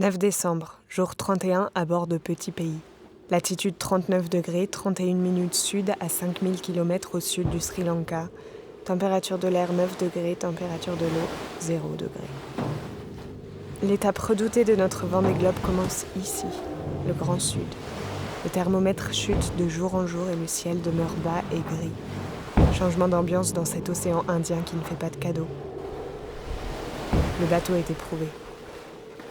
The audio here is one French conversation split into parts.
9 décembre, jour 31 à bord de Petit Pays. Latitude 39 degrés, 31 minutes sud à 5000 km au sud du Sri Lanka. Température de l'air 9 degrés, température de l'eau 0 degrés. L'étape redoutée de notre Vendée Globe commence ici, le Grand Sud. Le thermomètre chute de jour en jour et le ciel demeure bas et gris. Changement d'ambiance dans cet océan Indien qui ne fait pas de cadeaux. Le bateau est éprouvé.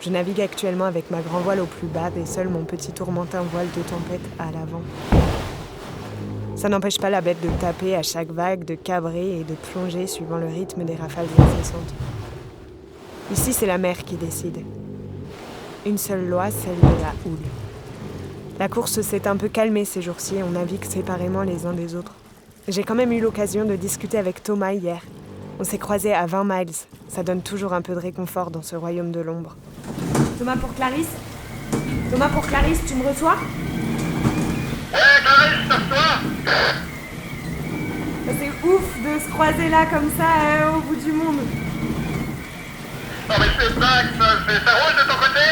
Je navigue actuellement avec ma grand voile au plus bas et seul mon petit tourmentin voile de tempête à l'avant. Ça n'empêche pas la bête de taper à chaque vague, de cabrer et de plonger suivant le rythme des rafales incessantes. Ici, c'est la mer qui décide. Une seule loi, celle de la houle. La course s'est un peu calmée ces jours-ci et on navigue séparément les uns des autres. J'ai quand même eu l'occasion de discuter avec Thomas hier. On s'est croisés à 20 miles. Ça donne toujours un peu de réconfort dans ce royaume de l'ombre. Thomas pour Clarisse. Thomas pour Clarisse, tu me reçois? Ouais, Clarisse, je te reçois. C'est ouf de se croiser là comme ça au bout du monde. Non mais c'est dingue, ça roule de ton côté?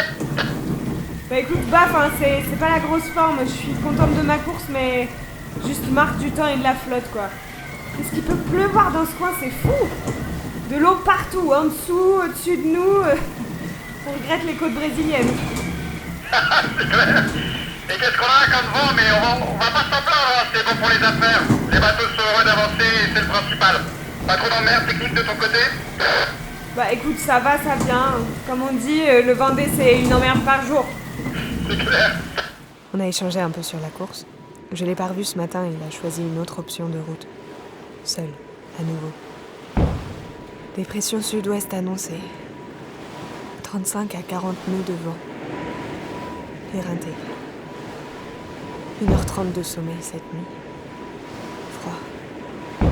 Bah écoute, c'est pas la grosse forme, je suis contente de ma course, mais juste marre du temps et de la flotte, quoi. Qu'est-ce qu'il peut pleuvoir dans ce coin, c'est fou! De l'eau partout, en dessous, au-dessus de nous. On regrette les côtes brésiliennes. C'est clair. Et qu'est-ce qu'on a comme vent, mais on va pas s'en plaindre, hein, c'est bon pour les affaires. Les bateaux sont heureux d'avancer et c'est le principal. Pas trop d'emmerde technique de ton côté? Bah écoute, ça va, ça vient. Comme on dit, le Vendée c'est une emmerde par jour. C'est clair. On a échangé un peu sur la course. Je l'ai pas revu ce matin et il a choisi une autre option de route. Seul, à nouveau. Dépression sud-ouest annoncée. 35 à 40 nœuds de vent. Éreinté. 1h30 de sommeil cette nuit. Froid.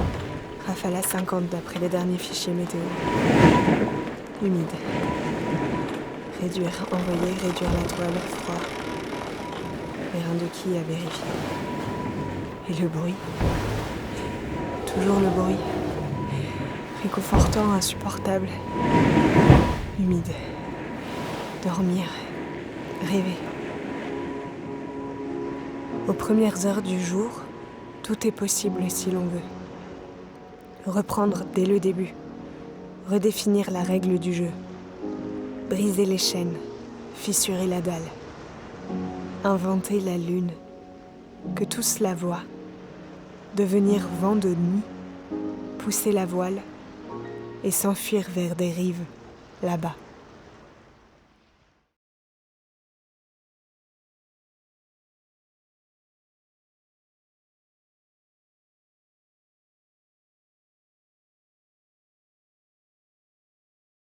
Rafale à 50 d'après les derniers fichiers météo. Humide. Réduire la toile, froid. Airain de qui à vérifier. Et le bruit. Toujours le bruit. Réconfortant, insupportable. Humide. Dormir. Rêver. Aux premières heures du jour, tout est possible si l'on veut. Reprendre dès le début. Redéfinir la règle du jeu. Briser les chaînes. Fissurer la dalle. Inventer la lune. Que tous la voient. Devenir vent de nuit. Pousser la voile. Et s'enfuir vers des rives, là-bas.